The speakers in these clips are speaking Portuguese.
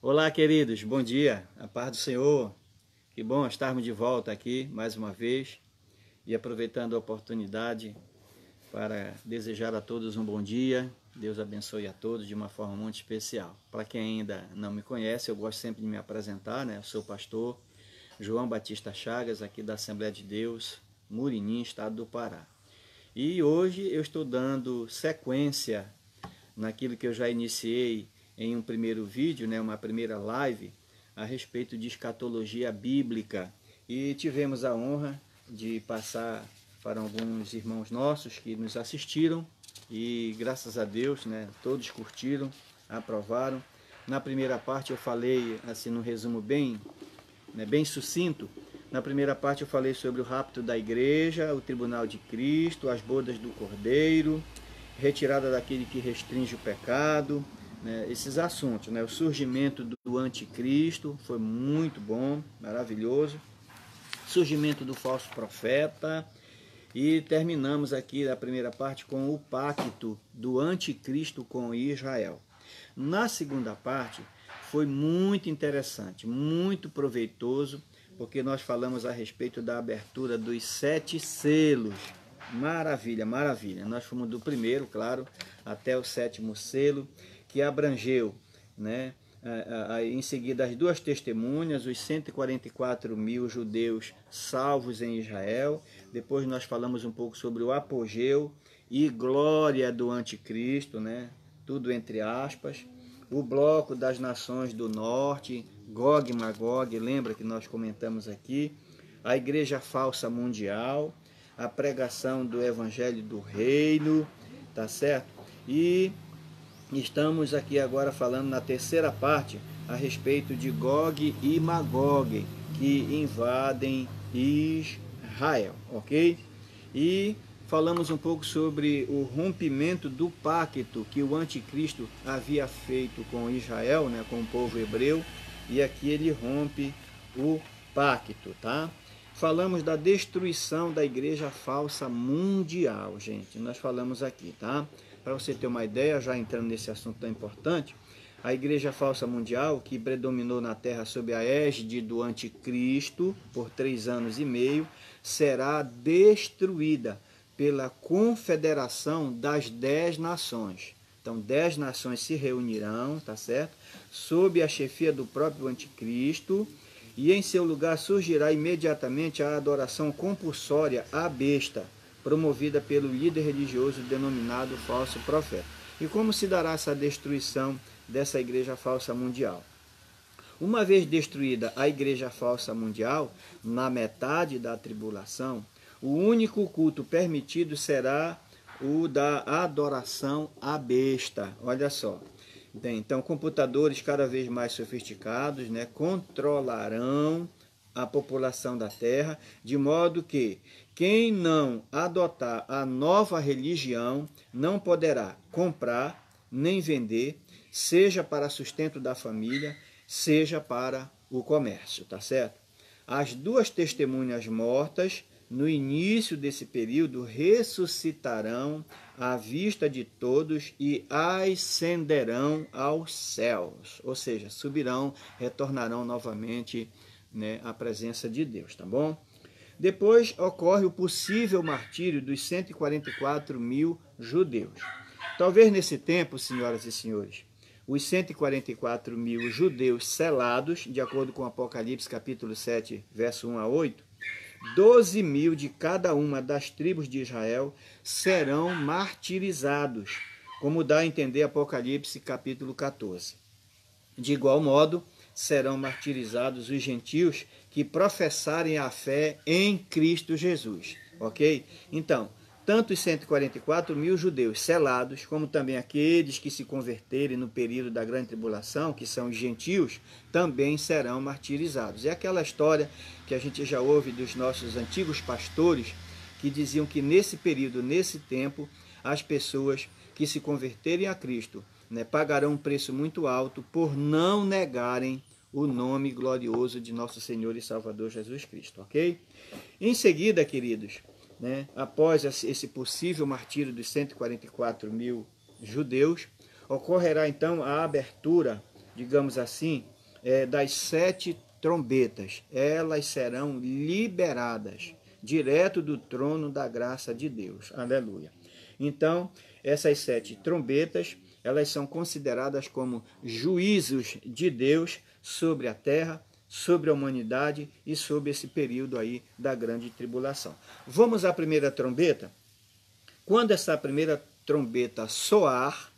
Olá, queridos, bom dia, a paz do Senhor. Que bom estarmos de volta aqui mais uma vez e aproveitando a oportunidade para desejar a todos um bom dia. Deus abençoe a todos de uma forma muito especial. Para quem ainda não me conhece, eu gosto sempre de me apresentar, né? Eu sou o pastor João Batista Chagas, aqui da Assembleia de Deus, Murinim, estado do Pará. E hoje eu estou dando sequência naquilo que eu já iniciei em um primeiro vídeo, né, uma primeira live, a respeito de escatologia bíblica. E tivemos a honra de passar para alguns irmãos nossos que nos assistiram e graças a Deus, né, todos curtiram, aprovaram. Na primeira parte eu falei, assim, num resumo bem, né, bem sucinto. Na primeira parte eu falei sobre o rapto da igreja, o tribunal de Cristo, as bodas do Cordeiro, retirada daquele que restringe o pecado, né, esses assuntos, né, o surgimento do anticristo, foi muito bom, maravilhoso, surgimento do falso profeta, e terminamos aqui a primeira parte com o pacto do anticristo com Israel. Na segunda parte foi muito interessante, muito proveitoso, porque nós falamos a respeito da abertura dos 7 selos. Maravilha, maravilha. Nós fomos do primeiro, claro, até o 7º selo, que abrangeu, né, em seguida as 2 testemunhas, os 144 mil judeus salvos em Israel. Depois nós falamos um pouco sobre o apogeu e glória do anticristo, né, tudo entre aspas. O bloco das nações do norte, Gog e Magog, lembra que nós comentamos aqui, a igreja falsa mundial, a pregação do evangelho do reino, tá certo? E estamos aqui agora falando na terceira parte a respeito de Gog e Magog, que invadem Israel, ok? E falamos um pouco sobre o rompimento do pacto que o anticristo havia feito com Israel, né, com o povo hebreu, e aqui ele rompe o pacto, tá? Falamos da destruição da igreja falsa mundial, gente, nós falamos aqui, tá? Para você ter uma ideia, já entrando nesse assunto tão importante, a igreja falsa mundial, que predominou na terra sob a égide do anticristo por 3 anos e meio, será destruída pela confederação das 10 nações. Então, 10 nações se reunirão, tá certo? Sob a chefia do próprio anticristo, e em seu lugar surgirá imediatamente a adoração compulsória à besta, promovida pelo líder religioso denominado falso profeta. E como se dará essa destruição dessa igreja falsa mundial? Uma vez destruída a igreja falsa mundial, na metade da tribulação, o único culto permitido será o da adoração à besta. Olha só. Então, computadores cada vez mais sofisticados, né, controlarão a população da Terra, de modo que quem não adotar a nova religião não poderá comprar nem vender, seja para sustento da família, seja para o comércio, tá certo? As 2 testemunhas mortas, no início desse período, ressuscitarão à vista de todos e ascenderão aos céus, ou seja, subirão, retornarão novamente, né, à presença de Deus, tá bom? Depois ocorre o possível martírio dos 144 mil judeus. Talvez nesse tempo, senhoras e senhores, os 144 mil judeus selados, de acordo com Apocalipse capítulo 7, verso 1 a 8, 12 mil de cada uma das tribos de Israel serão martirizados, como dá a entender Apocalipse capítulo 14. De igual modo, serão martirizados os gentios que professarem a fé em Cristo Jesus, ok? Então, tanto os 144 mil judeus selados, como também aqueles que se converterem no período da grande tribulação, que são os gentios, também serão martirizados. É aquela história que a gente já ouve dos nossos antigos pastores, que diziam que nesse período, nesse tempo, as pessoas que se converterem a Cristo, né, pagarão um preço muito alto por não negarem o nome glorioso de nosso Senhor e Salvador Jesus Cristo, ok? Em seguida, queridos, né, após esse possível martírio dos 144 mil judeus, ocorrerá então a abertura digamos assim, das 7 trombetas. Elas serão liberadas direto do trono da graça de Deus. Aleluia. Então, essas 7 trombetas, elas são consideradas como juízos de Deus sobre a terra, sobre a humanidade e sobre esse período aí da grande tribulação. Vamos à primeira trombeta? Quando essa primeira trombeta soar,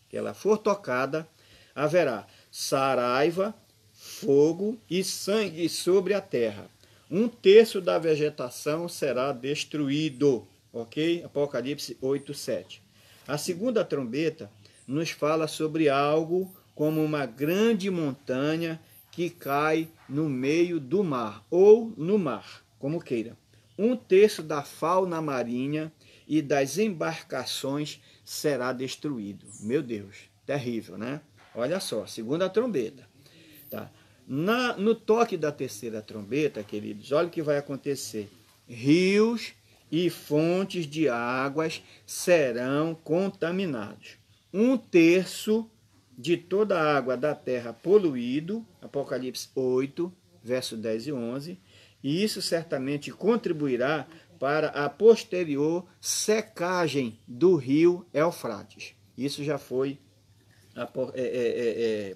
que ela for tocada, haverá saraiva, fogo e sangue sobre a terra. 1/3 da vegetação será destruído. Ok? Apocalipse 8:7. A segunda trombeta nos fala sobre algo como uma grande montanha que cai no meio do mar, ou no mar, como queira. 1/3 da fauna marinha e das embarcações será destruído. Meu Deus, terrível, né? Olha só, segunda trombeta. Tá? No toque da terceira trombeta, queridos, olha o que vai acontecer. Rios e fontes de águas serão contaminados. 1/3 de toda a água da terra poluído, Apocalipse 8, verso 10 e 11, e isso certamente contribuirá para a posterior secagem do rio Eufrates. Isso já foi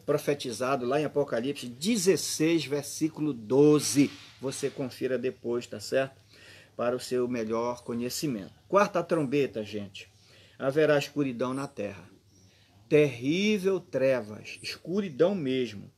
profetizado lá em Apocalipse 16, versículo 12. Você confira depois, tá certo? Para o seu melhor conhecimento. Quarta trombeta, gente. Haverá escuridão na terra. Terrível trevas, escuridão mesmo.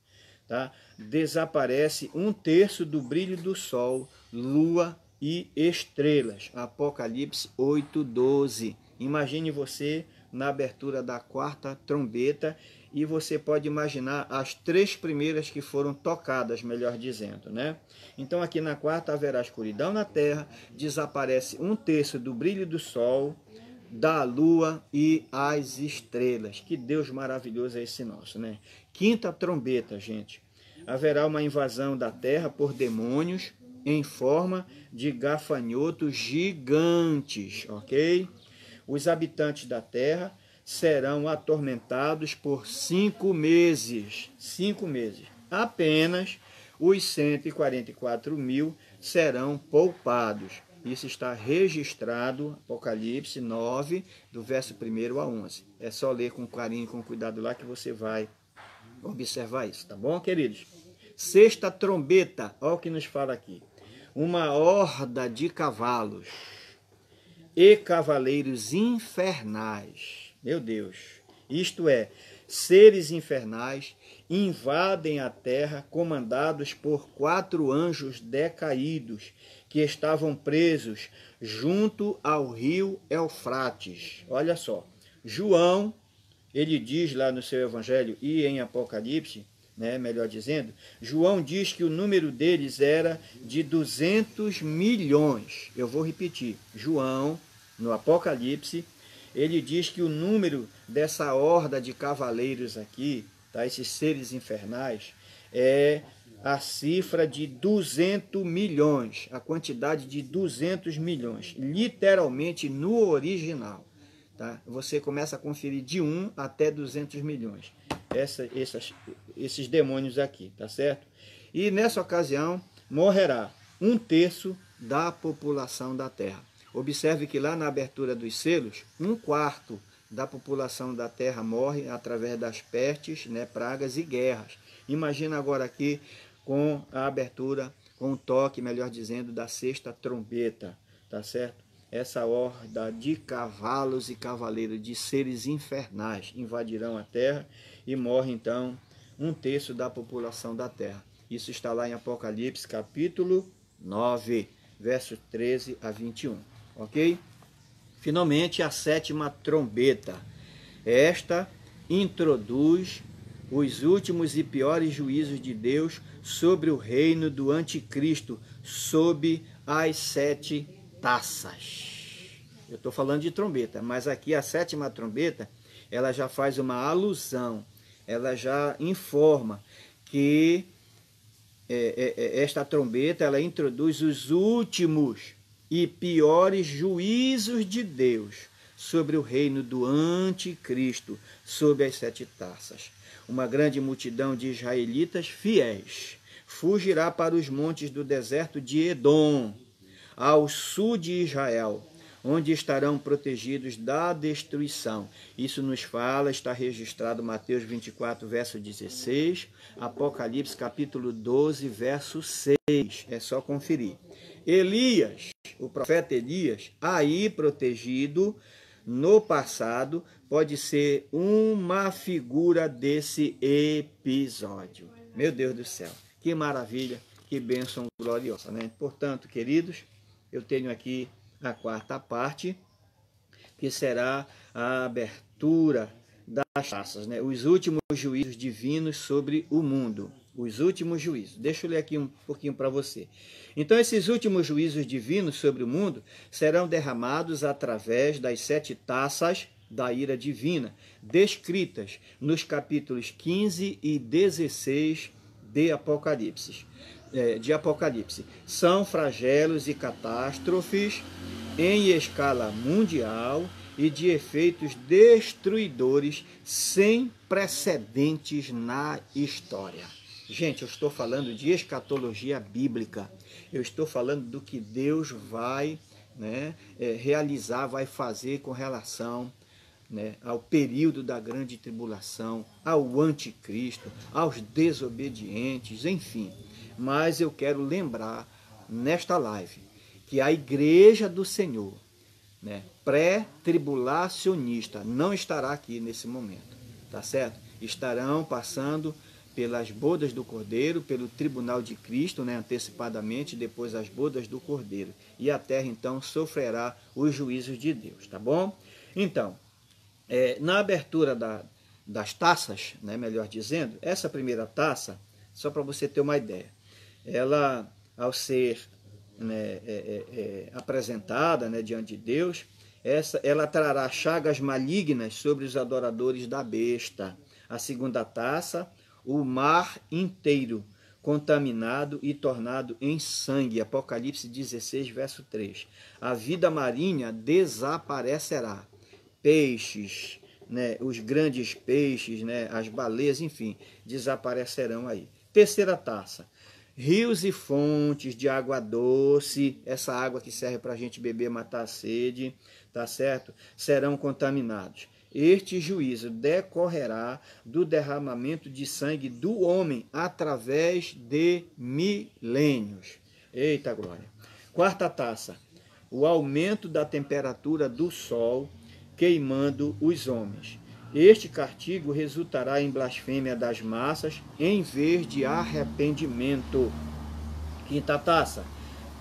Tá? Desaparece 1/3 do brilho do sol, lua e estrelas. Apocalipse 8:12. Imagine você na abertura da quarta trombeta e você pode imaginar as 3 primeiras que foram tocadas, melhor dizendo, né? Então aqui na quarta haverá escuridão na terra, desaparece 1/3 do brilho do sol, da lua e as estrelas. Que Deus maravilhoso é esse nosso, né? Quinta trombeta, gente. Haverá uma invasão da terra por demônios em forma de gafanhotos gigantes, ok? Os habitantes da terra serão atormentados por 5 meses. 5 meses. Apenas os 144 mil serão poupados. Isso está registrado, Apocalipse 9, do verso 1 a 11. É só ler com carinho e com cuidado lá que você vai observar isso, tá bom, queridos? Sexta trombeta, olha o que nos fala aqui. Uma horda de cavalos e cavaleiros infernais. Meu Deus. Isto é, seres infernais invadem a terra comandados por 4 anjos decaídos que estavam presos junto ao rio Eufrates. Olha só, João, ele diz lá no seu evangelho e em Apocalipse, né, melhor dizendo, João diz que o número deles era de 200 milhões. Eu vou repetir, João, no Apocalipse, ele diz que o número dessa horda de cavaleiros aqui, tá, esses seres infernais, é a cifra de 200 milhões, a quantidade de 200 milhões, literalmente no original. Tá? Você começa a conferir de 1 até 200 milhões. Esses demônios aqui, tá certo? E nessa ocasião morrerá 1/3 da população da terra. Observe que lá na abertura dos selos, 1/4 da população da terra morre através das pestes, né, pragas e guerras. Imagina agora aqui com a abertura, com o toque, melhor dizendo, da sexta trombeta, tá certo? Essa horda de cavalos e cavaleiros, de seres infernais, invadirão a terra e morre então 1/3 da população da terra. Isso está lá em Apocalipse, capítulo 9, versos 13 a 21. Ok? Finalmente, a sétima trombeta. Esta introduz os últimos e piores juízos de Deus sobre o reino do anticristo, sob as 7 taças. Eu estou falando de trombeta, mas aqui a sétima trombeta, ela já faz uma alusão, ela já informa que esta trombeta, ela introduz os últimos e piores juízos de Deus sobre o reino do anticristo, sob as 7 taças. uma grande multidão de israelitas fiéis fugirá para os montes do deserto de Edom, ao sul de Israel, onde estarão protegidos da destruição. Isso nos fala, está registrado Mateus 24, verso 16, Apocalipse capítulo 12, verso 6. É só conferir. Elias, o profeta Elias, aí protegido no passado, pode ser uma figura desse episódio. Meu Deus do céu, que maravilha, que bênção gloriosa, né? Portanto, queridos, eu tenho aqui a quarta parte, que será a abertura das taças, né? Os últimos juízos divinos sobre o mundo. Os últimos juízos. Deixa eu ler aqui um pouquinho para você. Então, esses últimos juízos divinos sobre o mundo serão derramados através das 7 taças da ira divina, descritas nos capítulos 15 e 16 de Apocalipse. São flagelos e catástrofes em escala mundial e de efeitos destruidores sem precedentes na história. Gente, eu estou falando de escatologia bíblica. Eu estou falando do que Deus vai realizar, vai fazer com relação ao período da grande tribulação, ao anticristo, aos desobedientes, enfim. Mas eu quero lembrar nesta live que a igreja do Senhor, pré-tribulacionista, não estará aqui nesse momento, tá certo? Estarão passando pelas bodas do Cordeiro, pelo tribunal de Cristo, antecipadamente, depois as bodas do Cordeiro. E a terra, então, sofrerá os juízos de Deus, tá bom? Então, na abertura das taças, melhor dizendo, essa primeira taça, só para você ter uma ideia, ela, ao ser apresentada diante de Deus, ela trará chagas malignas sobre os adoradores da besta. A segunda taça, o mar inteiro contaminado e tornado em sangue. Apocalipse 16, verso 3. A vida marinha desaparecerá. Peixes, os grandes peixes, as baleias, enfim, desaparecerão aí. Terceira taça, rios e fontes de água doce, essa água que serve para a gente beber, matar a sede, tá certo? Serão contaminados. Este juízo decorrerá do derramamento de sangue do homem através de milênios. Eita glória! Quarta taça, o aumento da temperatura do sol queimando os homens. Este castigo resultará em blasfêmia das massas em vez de arrependimento. Quinta taça,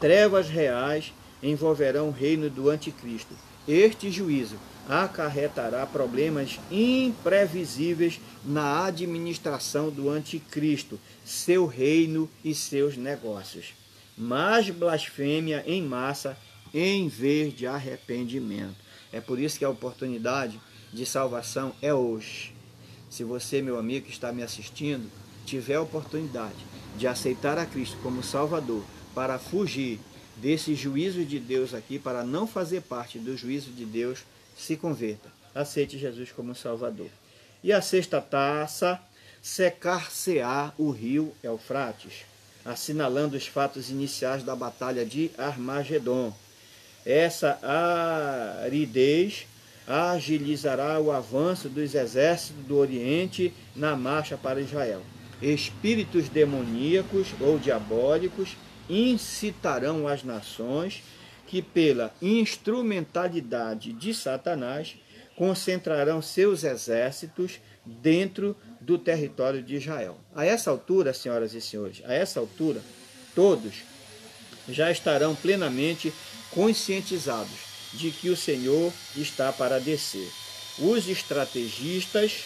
trevas reais envolverão o reino do anticristo. Este juízo acarretará problemas imprevisíveis na administração do anticristo, seu reino e seus negócios. Mas blasfêmia em massa em vez de arrependimento. É por isso que a oportunidade de salvação é hoje. Se você, meu amigo que está me assistindo, tiver a oportunidade de aceitar a Cristo como Salvador para fugir desse juízo de Deus aqui, para não fazer parte do juízo de Deus, se converta. Aceite Jesus como Salvador. E a sexta taça, secar-se-á o rio Eufrates, assinalando os fatos iniciais da batalha de Armagedon. Essa aridez agilizará o avanço dos exércitos do Oriente na marcha para Israel. Espíritos demoníacos ou diabólicos incitarão as nações que, pela instrumentalidade de Satanás, concentrarão seus exércitos dentro do território de Israel. A essa altura, senhoras e senhores, a essa altura, todos já estarão plenamente conscientizados de que o Senhor está para descer. Os estrategistas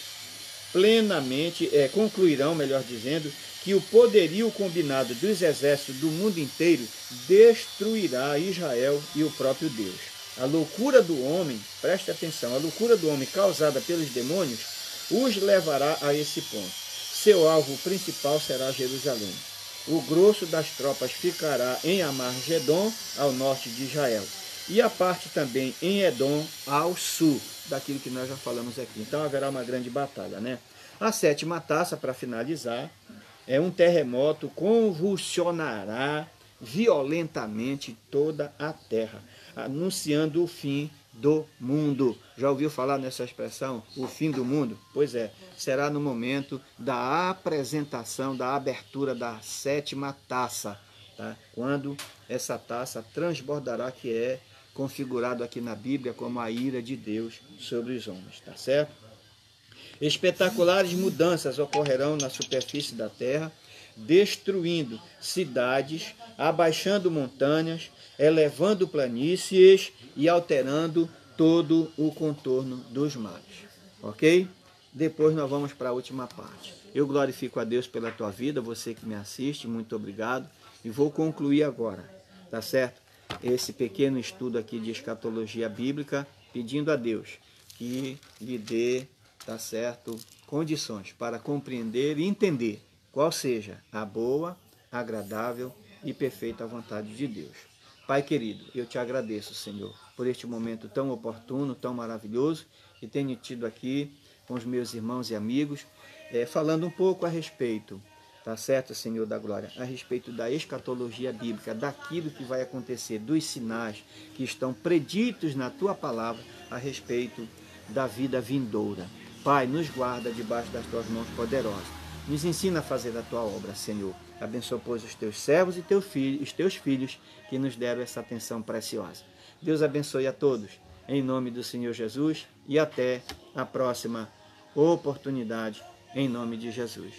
plenamente concluirão, melhor dizendo, que o poderio combinado dos exércitos do mundo inteiro destruirá Israel e o próprio Deus. A loucura do homem, preste atenção, a loucura do homem causada pelos demônios os levará a esse ponto. Seu alvo principal será Jerusalém. O grosso das tropas ficará em Armagedon, ao norte de Israel. E a parte também em Edom, ao sul, daquilo que nós já falamos aqui. Então haverá uma grande batalha, A sétima taça, para finalizar, é um terremoto convulsionará violentamente toda a terra, anunciando o fim do mundo. Já ouviu falar nessa expressão, o fim do mundo? Pois é, será no momento da apresentação, da abertura da sétima taça, tá? Quando essa taça transbordará, que é configurado aqui na Bíblia como a ira de Deus sobre os homens, tá certo? Espetaculares mudanças ocorrerão na superfície da terra, destruindo cidades, abaixando montanhas, elevando planícies e alterando todo o contorno dos mares. Ok? Depois nós vamos para a última parte. Eu glorifico a Deus pela tua vida, você que me assiste, muito obrigado. E vou concluir agora, tá certo? Esse pequeno estudo aqui de escatologia bíblica, pedindo a Deus que lhe dê, tá certo, condições para compreender e entender qual seja a boa, agradável e perfeita vontade de Deus. Pai querido, eu te agradeço, Senhor, por este momento tão oportuno, tão maravilhoso que tenho tido aqui com os meus irmãos e amigos, falando um pouco a respeito, tá certo, Senhor da glória, a respeito da escatologia bíblica, daquilo que vai acontecer, dos sinais que estão preditos na tua palavra a respeito da vida vindoura. Pai, nos guarda debaixo das tuas mãos poderosas. Nos ensina a fazer a tua obra, Senhor. Abençoa, pois, os teus servos e os teus filhos que nos deram essa atenção preciosa. Deus abençoe a todos, em nome do Senhor Jesus, e até a próxima oportunidade, em nome de Jesus.